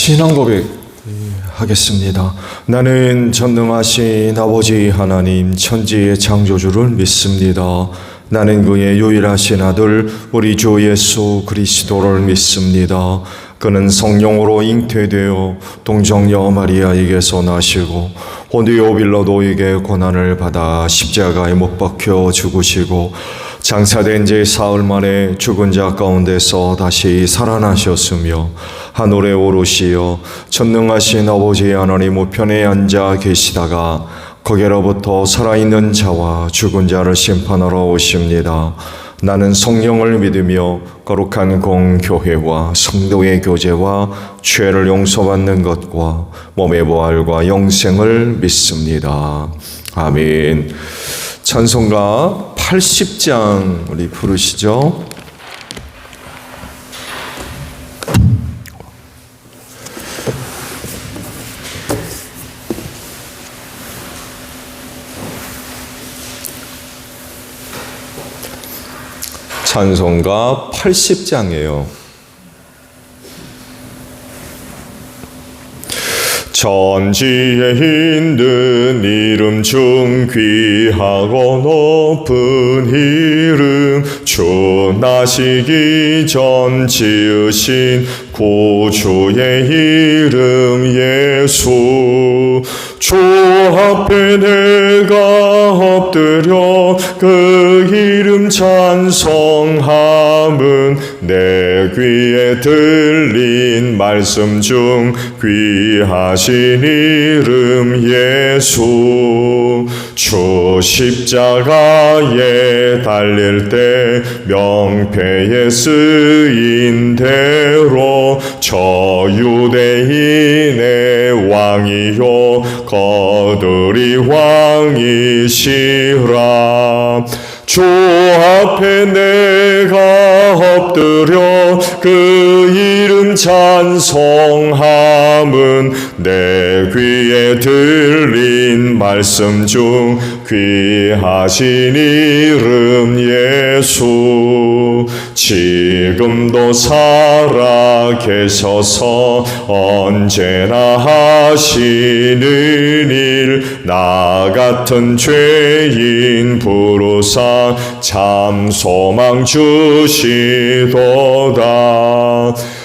신앙 고백 하겠습니다. 나는 전능하신 아버지 하나님 천지의 창조주를 믿습니다. 나는 그의 유일하신 아들 우리 주 예수 그리스도를 믿습니다. 그는 성령으로 잉태되어 동정녀 마리아에게서 나시고 본디오 빌라도에게 고난을 받아 십자가에 못 박혀 죽으시고 장사된 지 사흘 만에 죽은 자 가운데서 다시 살아나셨으며 하늘에 오르시어 전능하신 아버지 하나님 우편에 앉아 계시다가 거기로부터 살아있는 자와 죽은 자를 심판하러 오십니다. 나는 성령을 믿으며 거룩한 공교회와 성도의 교제와 죄를 용서받는 것과 몸의 부활과 영생을 믿습니다. 아멘. 찬송가 80장 우리 부르시죠. 찬송가 80장이에요. 천지에 있는 이름 중 귀하고 높은 이름 주 나시기 전 지으신 구주의 이름 예수 주 앞에 내가 엎드려 그 이름 찬송함은 내 귀에 들린 말씀 중 귀하신 이름 예수 주 십자가에 달릴 때 명패에 쓰인 대로 저 유대인의 왕이요 거두리 왕이시라 주 앞에 내가 엎드려 그 이름 찬송함은 내 귀에 들린 말씀 중 귀하신 이름 예수 지금도 살아 계셔서 언제나 하시는 일 나 같은 죄인 부르사 참 소망 주시도다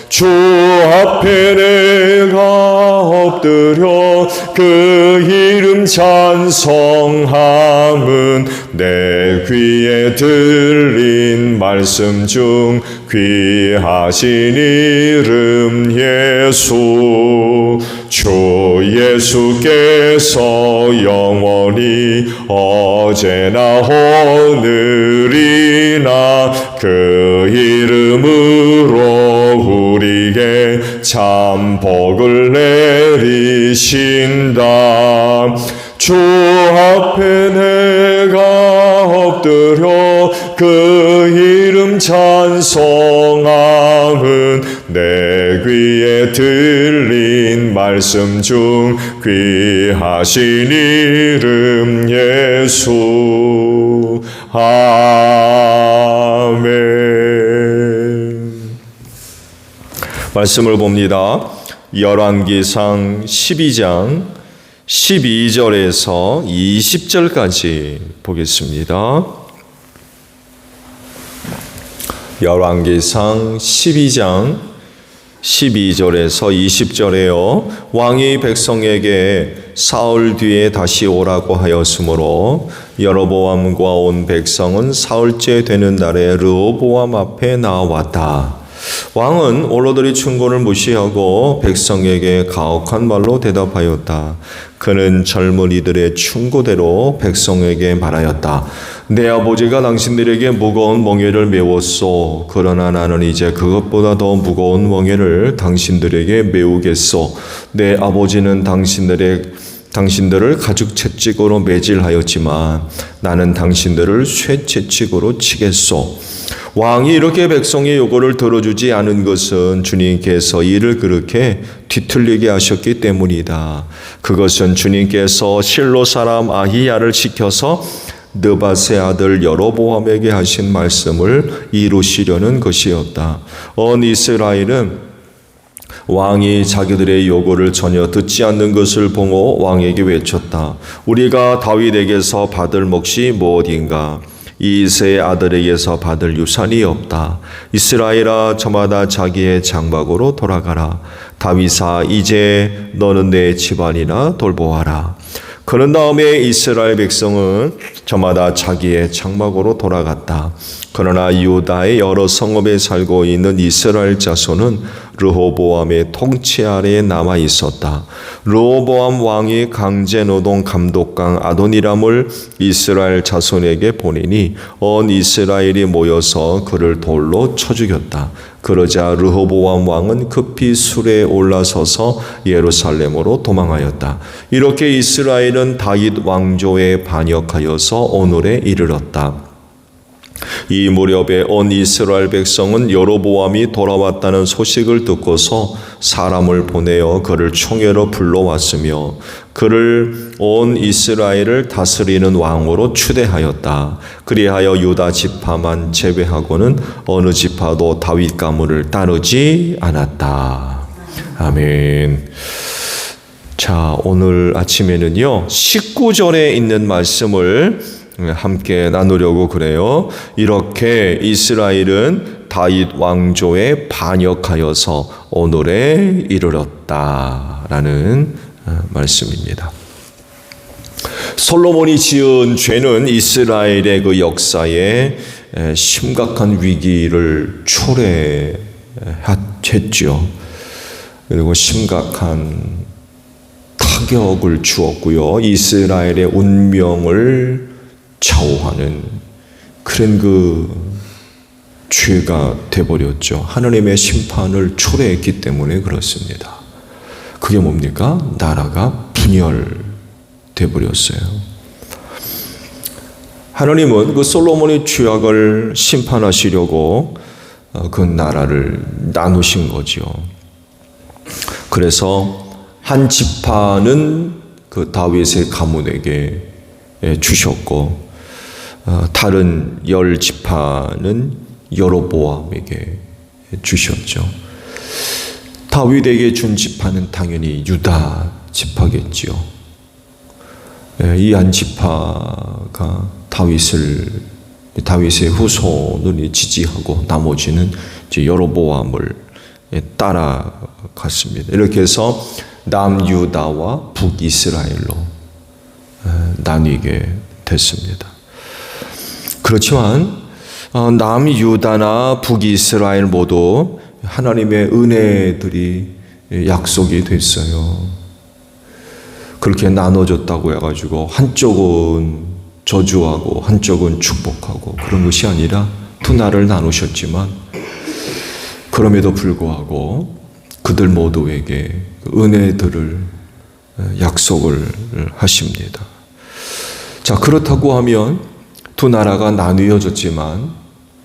주 앞에 내가 엎드려 그 이름 찬송함은 내 귀에 들린 말씀 중 귀하신 이름 예수 주 예수께서 영원히 어제나 오늘이나 그 이름으로 우리에게 참 복을 내리신다 주 앞에 내가 엎드려 그 이름 찬송함은 내 귀에 들린 말씀 중 귀하신 이름 예수 아멘. 말씀을 봅니다. 열왕기상 12장 12절에서 20절까지 보겠습니다. 열왕기상 12장 12절에서 20절에요. 왕이 백성에게 사흘 뒤에 다시 오라고 하였으므로 여로보암과 온 백성은 사흘째 되는 날에 르호보암 앞에 나왔다. 왕은 원로들의 충고를 무시하고 백성에게 가혹한 말로 대답하였다. 그는 젊은이들의 충고대로 백성에게 말하였다. 내 아버지가 당신들에게 무거운 멍에를 메웠소. 그러나 나는 이제 그것보다 더 무거운 멍에를 당신들에게 메우겠소. 내 아버지는 당신들을 가죽 채찍으로 매질하였지만 나는 당신들을 쇠 채찍으로 치겠소. 왕이 이렇게 백성의 요구를 들어주지 않은 것은 주님께서 이를 그렇게 뒤틀리게 하셨기 때문이다. 그것은 주님께서 실로 사람 아히야를 시켜서 느밧의 아들 여로보암에게 하신 말씀을 이루시려는 것이었다. 온 이스라엘은 왕이 자기들의 요구를 전혀 듣지 않는 것을 보고 왕에게 외쳤다. 우리가 다윗에게서 받을 몫이 무엇인가? 이새의 아들에게서 받을 유산이 없다. 이스라엘아, 저마다 자기의 장막으로 돌아가라. 다윗아, 이제 너는 내 집안이나 돌보아라. 그런 다음에 이스라엘 백성은 저마다 자기의 장막으로 돌아갔다. 그러나 유다의 여러 성읍에 살고 있는 이스라엘 자손은 르호보암의 통치 아래에 남아 있었다. 르호보암 왕이 강제노동 감독관 아도니람을 이스라엘 자손에게 보내니 온 이스라엘이 모여서 그를 돌로 쳐 죽였다. 그러자 르호보암 왕은 급히 수레에 올라서서 예루살렘으로 도망하였다. 이렇게 이스라엘은 다윗 왕조에 반역하여서 오늘에 이르렀다. 이 무렵에 온 이스라엘 백성은 여로보암이 돌아왔다는 소식을 듣고서 사람을 보내어 그를 총회로 불러왔으며 그를 온 이스라엘을 다스리는 왕으로 추대하였다. 그리하여 유다 지파만 제외하고는 어느 지파도 다윗 가문을 따르지 않았다. 아멘. 자, 오늘 아침에는요 19절에 있는 말씀을 함께 나누려고 그래요. 이렇게 이스라엘은 다윗 왕조에 반역하여서 오늘에 이르렀다라는 말씀입니다. 솔로몬이 지은 죄는 이스라엘의 그 역사에 심각한 위기를 초래했죠. 그리고 심각한 타격을 주었고요. 이스라엘의 운명을 좌우하는 그런 그 죄가 되어버렸죠. 하나님의 심판을 초래했기 때문에 그렇습니다. 그게 뭡니까? 나라가 분열되어버렸어요. 하나님은 그 솔로몬의 죄악을 심판하시려고 그 나라를 나누신 거죠. 그래서 한 지파는 그 다윗의 가문에게 주셨고 다른 10지파는 여로보암에게 주셨죠. 다윗에게 준 지파는 당연히 유다 지파겠지요. 이 한 지파가 다윗의 후손을 지지하고 나머지는 이제 여로보암을 따라갔습니다. 이렇게 해서 남유다와 북이스라엘로 나뉘게 됐습니다. 그렇지만 남유다나 북이스라엘 모두 하나님의 은혜들이 약속이 됐어요. 그렇게 나눠졌다고 해가지고 한쪽은 저주하고 한쪽은 축복하고 그런 것이 아니라 두 나라를 나누셨지만 그럼에도 불구하고 그들 모두에게 은혜들을 약속을 하십니다. 자, 그렇다고 하면 두 나라가 나뉘어졌지만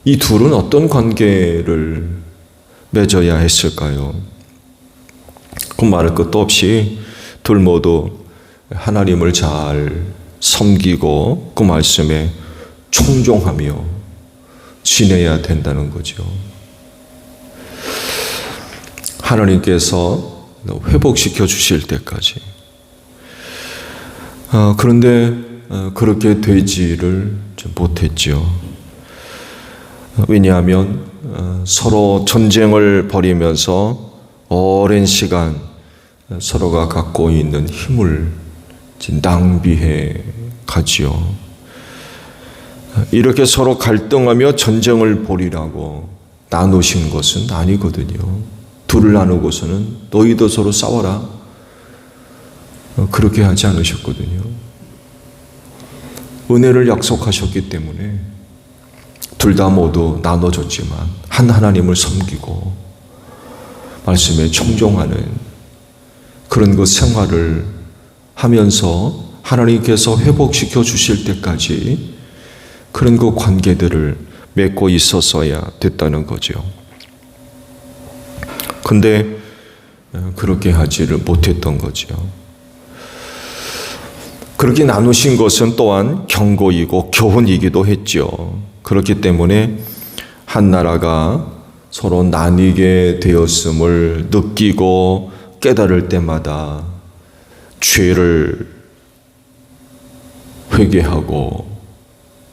이 둘은 어떤 관계를 맺어야 했을까요? 그 말할 것도 없이 둘 모두 하나님을 잘 섬기고 그 말씀에 충종하며 지내야 된다는 거죠. 하나님께서 회복시켜 주실 때까지. 그런데 그렇게 되지를 못했죠. 왜냐하면 서로 전쟁을 벌이면서 오랜 시간 서로가 갖고 있는 힘을 낭비해 가지요. 이렇게 서로 갈등하며 전쟁을 벌이라고 나누신 것은 아니거든요. 둘을 나누고서는 너희도 서로 싸워라. 그렇게 하지 않으셨거든요. 은혜를 약속하셨기 때문에 둘 다 모두 나눠졌지만 한 하나님을 섬기고 말씀에 청종하는 그런 그 생활을 하면서 하나님께서 회복시켜 주실 때까지 그런 그 관계들을 맺고 있었어야 됐다는 거죠. 근데 그렇게 하지를 못했던 거죠. 그렇게 나누신 것은 또한 경고이고 교훈이기도 했죠. 그렇기 때문에 한 나라가 서로 나뉘게 되었음을 느끼고 깨달을 때마다 죄를 회개하고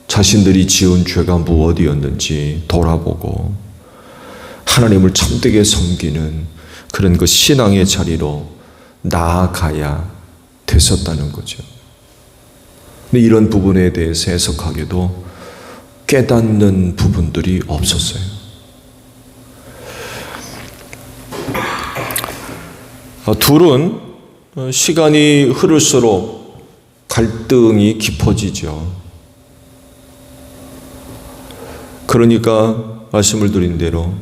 자신들이 지은 죄가 무엇이었는지 돌아보고 하나님을 참되게 섬기는 그런 그 신앙의 자리로 나아가야 됐었다는 거죠. 근데 이런 부분에 대해서 해석하기도 깨닫는 부분들이 없었어요. 둘은 시간이 흐를수록 갈등이 깊어지죠. 그러니까 말씀을 드린 대로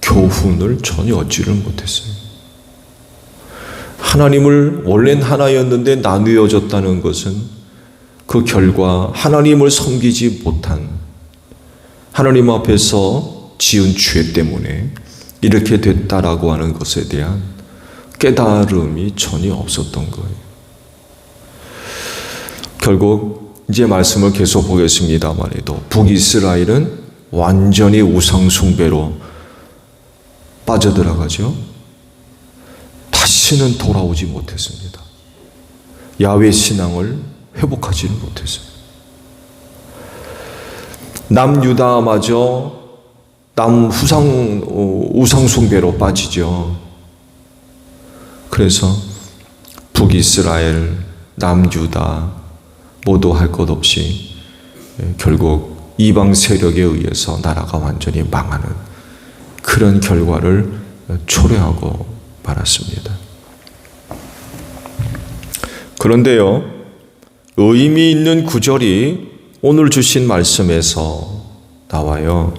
교훈을 전혀 얻지를 못했어요. 하나님을 원래는 하나였는데 나누어졌다는 것은 그 결과 하나님을 섬기지 못한 하나님 앞에서 지은 죄 때문에 이렇게 됐다라고 하는 것에 대한 깨달음이 전혀 없었던 거예요. 결국 이제 말씀을 계속 보겠습니다만에도 북이스라엘은 완전히 우상 숭배로 빠져들어가죠. 다시는 돌아오지 못했습니다. 야훼 신앙을 회복하지는 못했어요. 남유다마저 우상 숭배로 빠지죠. 그래서 북이스라엘, 남유다 모두 할 것 없이 결국 이방 세력에 의해서 나라가 완전히 망하는 그런 결과를 초래하고 말았습니다. 그런데요, 의미 있는 구절이 오늘 주신 말씀에서 나와요.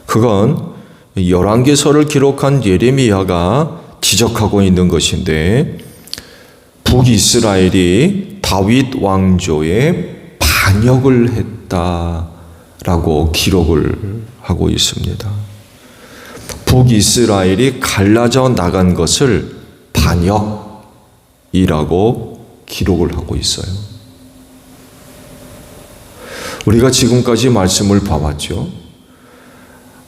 그건 열왕기서를 기록한 예레미야가 지적하고 있는 것인데, 북이스라엘이 다윗 왕조에 반역을 했다라고 기록을 하고 있습니다. 북이스라엘이 갈라져 나간 것을 반역이라고 기록을 하고 있어요. 우리가 지금까지 말씀을 봐왔죠.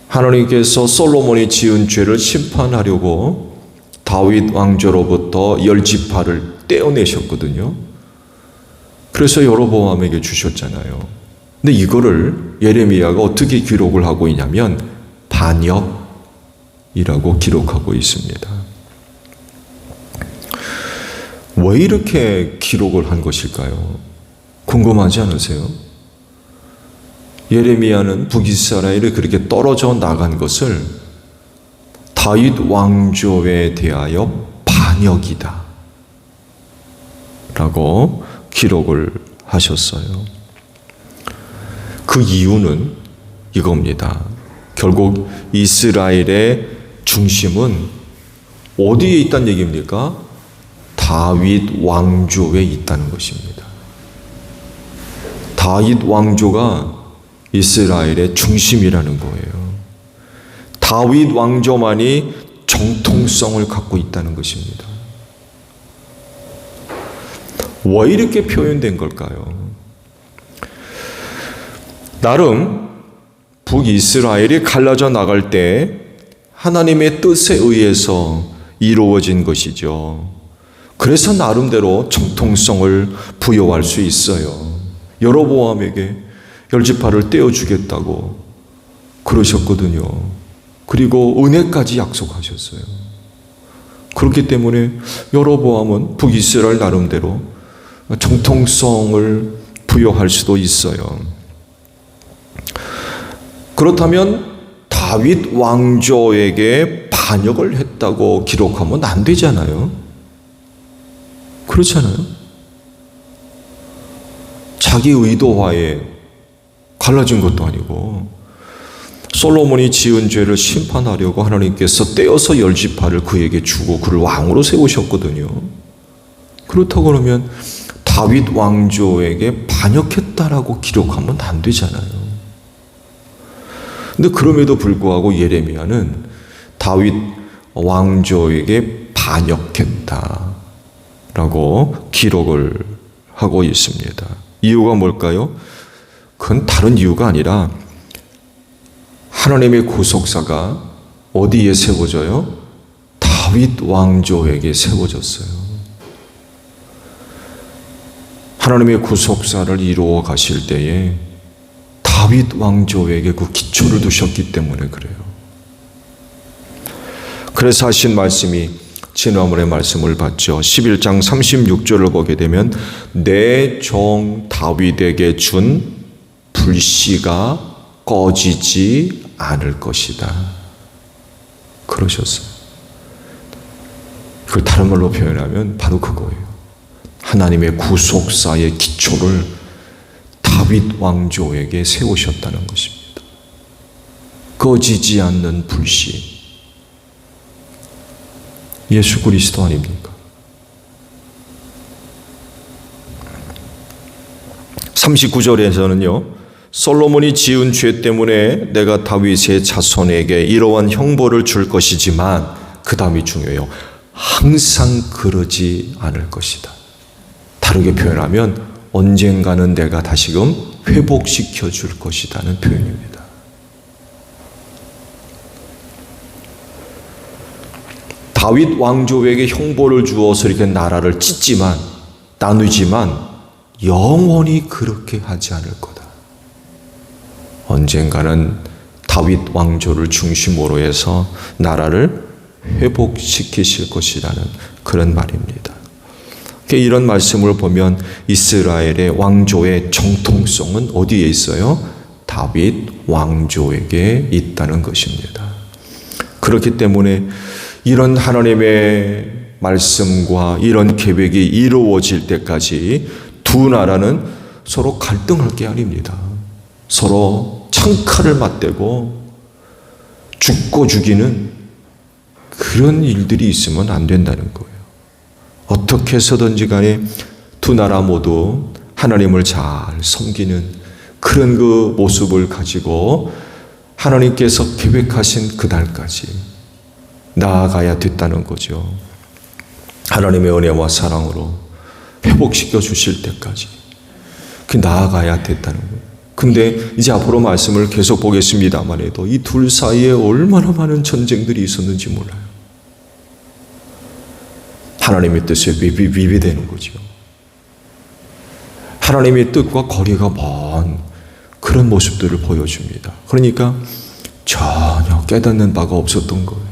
하나님께서 솔로몬이 지은 죄를 심판하려고 다윗 왕조로부터 10지파를 떼어내셨거든요. 그래서 여로보암에게 주셨잖아요. 근데 이거를 예레미야가 어떻게 기록을 하고 있냐면 반역이라고 기록하고 있습니다. 왜 이렇게 기록을 한 것일까요? 궁금하지 않으세요? 예레미야는 북이스라엘이 그렇게 떨어져 나간 것을 다윗 왕조에 대하여 반역이다 라고 기록을 하셨어요. 그 이유는 이겁니다. 결국 이스라엘의 중심은 어디에 있다는 얘기입니까? 다윗 왕조에 있다는 것입니다. 다윗 왕조가 이스라엘의 중심이라는 거예요. 다윗 왕조만이 정통성을 갖고 있다는 것입니다. 왜 이렇게 표현된 걸까요? 나름 북이스라엘이 갈라져 나갈 때 하나님의 뜻에 의해서 이루어진 것이죠. 그래서 나름대로 정통성을 부여할 수 있어요. 여로보암에게 10지파를 떼어주겠다고 그러셨거든요. 그리고 은혜까지 약속하셨어요. 그렇기 때문에 여로보암은 북이스라엘 나름대로 정통성을 부여할 수도 있어요. 그렇다면 다윗 왕조에게 반역을 했다고 기록하면 안 되잖아요. 그렇잖아요. 자기 의도와에 갈라진 것도 아니고 솔로몬이 지은 죄를 심판하려고 하나님께서 떼어서 10지파를 그에게 주고 그를 왕으로 세우셨거든요. 그렇다고 그러면 다윗 왕조에게 반역했다라고 기록하면 안 되잖아요. 근데 그럼에도 불구하고 예레미야는 다윗 왕조에게 반역했다라고 기록을 하고 있습니다. 이유가 뭘까요? 그건 다른 이유가 아니라 하나님의 구속사가 어디에 세워져요? 다윗 왕조에게 세워졌어요. 하나님의 구속사를 이루어 가실 때에 다윗 왕조에게 그 기초를 두셨기 때문에 그래요. 그래서 하신 말씀이 지난번의 말씀을 봤죠. 11장 36절을 보게 되면 내 종 다윗에게 준 불씨가 꺼지지 않을 것이다. 그러셨어요. 그걸 다른 말로 표현하면 바로 그거예요. 하나님의 구속사의 기초를 다윗 왕조에게 세우셨다는 것입니다. 꺼지지 않는 불씨. 예수 그리스도 아닙니까? 39절에서는요. 솔로몬이 지은 죄 때문에 내가 다윗의 자손에게 이러한 형벌을 줄 것이지만 그 다음이 중요해요. 항상 그러지 않을 것이다. 다르게 표현하면 언젠가는 내가 다시금 회복시켜 줄 것이라는 표현입니다. 다윗 왕조에게 형벌을 주어서 이렇게 나라를 찢지만 나누지만 영원히 그렇게 하지 않을 거다. 언젠가는 다윗 왕조를 중심으로 해서 나라를 회복시키실 것이라는 그런 말입니다. 이런 말씀을 보면 이스라엘의 왕조의 정통성은 어디에 있어요? 다윗 왕조에게 있다는 것입니다. 그렇기 때문에 이런 하나님의 말씀과 이런 계획이 이루어질 때까지 두 나라는 서로 갈등할 게 아닙니다. 서로 창칼을 맞대고 죽고 죽이는 그런 일들이 있으면 안 된다는 거예요. 어떻게 해서든지 간에 두 나라 모두 하나님을 잘 섬기는 그런 그 모습을 가지고 하나님께서 계획하신 그날까지 나아가야 됐다는 거죠. 하나님의 은혜와 사랑으로 회복시켜 주실 때까지 그 나아가야 됐다는 거예요. 근데 이제 앞으로 말씀을 계속 보겠습니다만 해도 이 둘 사이에 얼마나 많은 전쟁들이 있었는지 몰라요. 하나님의 뜻에 위배되는 거죠. 하나님의 뜻과 거리가 먼 그런 모습들을 보여줍니다. 그러니까 전혀 깨닫는 바가 없었던 거예요.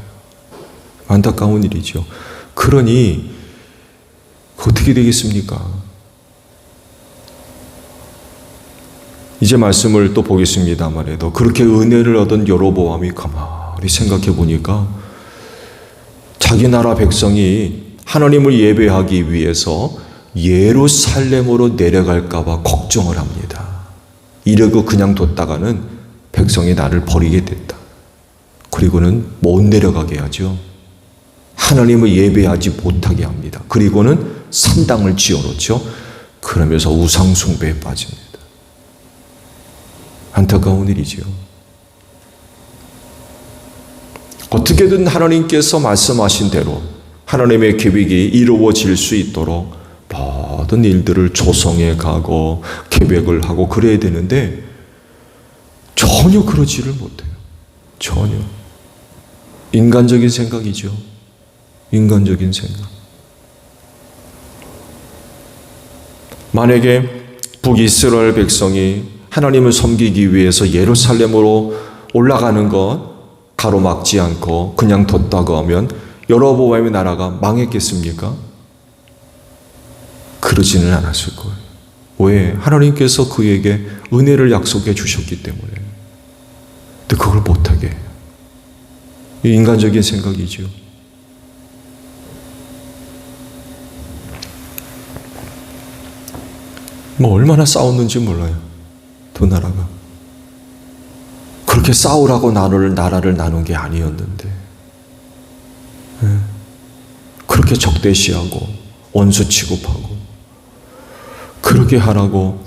안타까운 일이죠. 그러니 어떻게 되겠습니까? 이제 말씀을 또 보겠습니다만 해도 그렇게 은혜를 얻은 여로보암이 가만히 생각해 보니까 자기 나라 백성이 하나님을 예배하기 위해서 예루살렘으로 내려갈까 봐 걱정을 합니다. 이러고 그냥 뒀다가는 백성이 나를 버리게 됐다. 그리고는 못 내려가게 하죠. 하나님을 예배하지 못하게 합니다. 그리고는 산당을 지어놓죠. 그러면서 우상 숭배에 빠집니다. 안타까운 일이지요. 어떻게든 하나님께서 말씀하신 대로 하나님의 계획이 이루어질 수 있도록 모든 일들을 조성해 가고 계획을 하고 그래야 되는데 전혀 그러지를 못해요. 전혀. 인간적인 생각이죠. 인간적인 생각. 만약에 북이스라엘 백성이 하나님을 섬기기 위해서 예루살렘으로 올라가는 것 가로막지 않고 그냥 뒀다고 하면 여로보암의 나라가 망했겠습니까? 그러지는 않았을 거예요. 왜? 하나님께서 그에게 은혜를 약속해 주셨기 때문에. 근데 그걸 못하게 해요. 인간적인 생각이죠. 뭐 얼마나 싸웠는지 몰라요. 두 나라가. 그렇게 싸우라고 나라를 나눈 게 아니었는데 그렇게 적대시하고 원수 취급하고 그렇게 하라고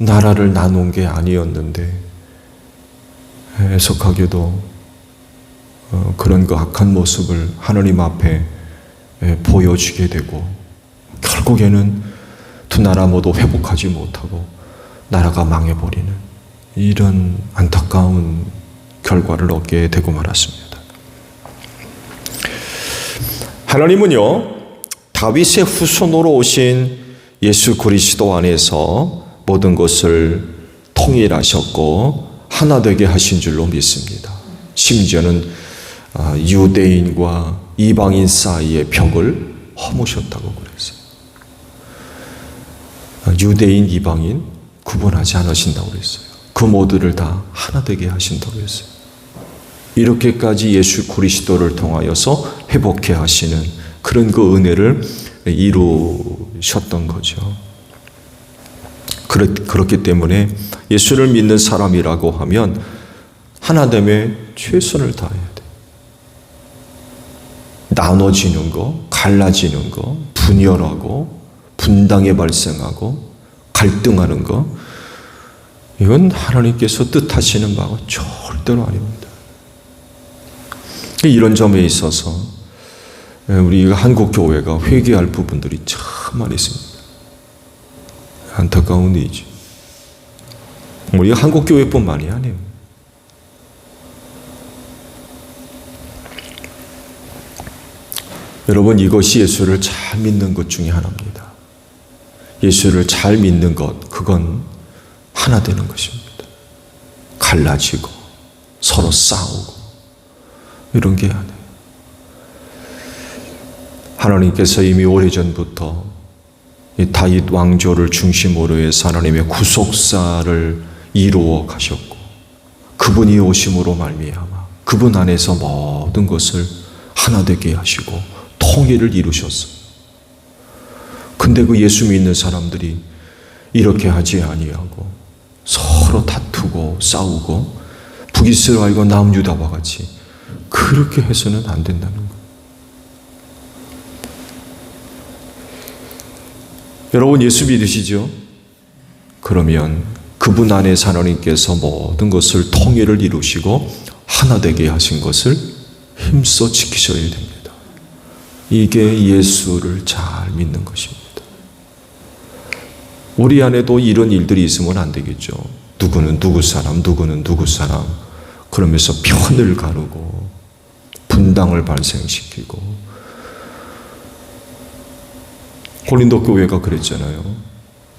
나라를 나눈 게 아니었는데 애석하게도 그런 그 악한 모습을 하나님 앞에 보여주게 되고 결국에는 두 나라 모두 회복하지 못하고 나라가 망해버리는 이런 안타까운 결과를 얻게 되고 말았습니다. 하나님은요, 다윗의 후손으로 오신 예수 그리스도 안에서 모든 것을 통일하셨고 하나 되게 하신 줄로 믿습니다. 심지어는 유대인과 이방인 사이의 벽을 허무셨다고 그랬어요. 유대인, 이방인 구분하지 않으신다고 그랬어요. 그 모두를 다 하나 되게 하신다고 했어요. 이렇게까지 예수 그리스도를 통하여서 회복해 하시는 그런 그 은혜를 이루셨던 거죠. 그렇기 때문에 예수를 믿는 사람이라고 하면 하나됨에 최선을 다해야 돼. 나눠지는 거, 갈라지는 거, 분열하고 분당이 발생하고 갈등하는 거, 이건 하나님께서 뜻하시는 바가 절대로 아닙니다. 이런 점에 있어서 우리 한국 교회가 회개할 부분들이 참 많이 있습니다. 안타까운 일이죠. 우리 한국 교회뿐만이 아니에요. 여러분, 이것이 예수를 잘 믿는 것 중에 하나입니다. 예수를 잘 믿는 것, 그건 하나 되는 것입니다. 갈라지고 서로 싸우고 이런 게 아니에요. 하나님께서 이미 오래전부터 이 다윗 왕조를 중심으로 해서 하나님의 구속사를 이루어 가셨고, 그분이 오심으로 말미암아 그분 안에서 모든 것을 하나 되게 하시고 통일을 이루셨어요. 근데 그 예수 믿는 사람들이 이렇게 하지 아니하고 서로 다투고 싸우고 북이스라엘과 남유다와 같이 그렇게 해서는 안 된다는 거예요. 여러분, 예수 믿으시죠? 그러면 그분 안에서 하나님께서 모든 것을 통일을 이루시고 하나 되게 하신 것을 힘써 지키셔야 됩니다. 이게 예수를 잘 믿는 것입니다. 우리 안에도 이런 일들이 있으면 안 되겠죠. 누구는 누구 사람, 누구는 누구 사람, 그러면서 편을 가르고 분당을 발생시키고. 고린도 교회가 그랬잖아요.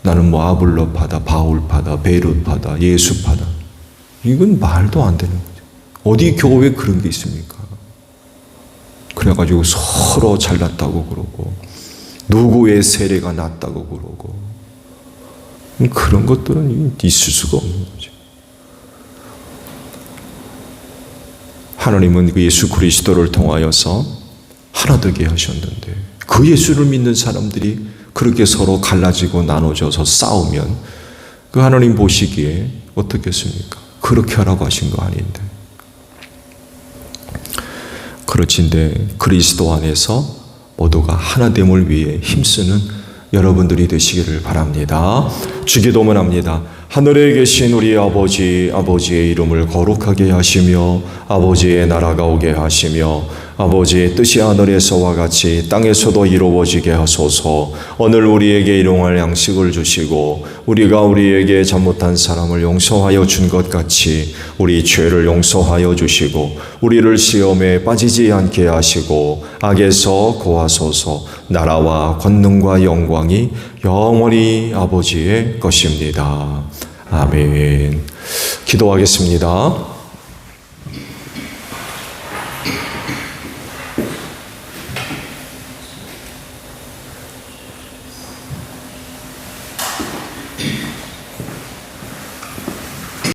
나는 뭐 아볼로파다, 바울파다, 베르파다, 예수파다. 이건 말도 안 되는 거죠. 어디 교회에 그런 게 있습니까? 그래가지고 서로 잘났다고 그러고 누구의 세례가 낫다고 그러고, 그런 것들은 있을 수가 없는 거죠. 하나님은 그 예수 그리스도를 통하여서 하나 되게 하셨는데, 그 예수를 믿는 사람들이 그렇게 서로 갈라지고 나눠져서 싸우면 그 하나님 보시기에 어떻겠습니까? 그렇게 하라고 하신 거 아닌데. 그렇진데 그리스도 안에서 모두가 하나됨을 위해 힘쓰는 여러분들이 되시기를 바랍니다. 주기도문 합니다. 하늘에 계신 우리 아버지, 아버지의 이름을 거룩하게 하시며 아버지의 나라가 오게 하시며 아버지의 뜻이 하늘에서와 같이 땅에서도 이루어지게 하소서. 오늘 우리에게 일용할 양식을 주시고 우리가 우리에게 잘못한 사람을 용서하여 준 것 같이 우리 죄를 용서하여 주시고 우리를 시험에 빠지지 않게 하시고 악에서 구하소서. 나라와 권능과 영광이 영원히 아버지의 것입니다. 아멘. 기도하겠습니다.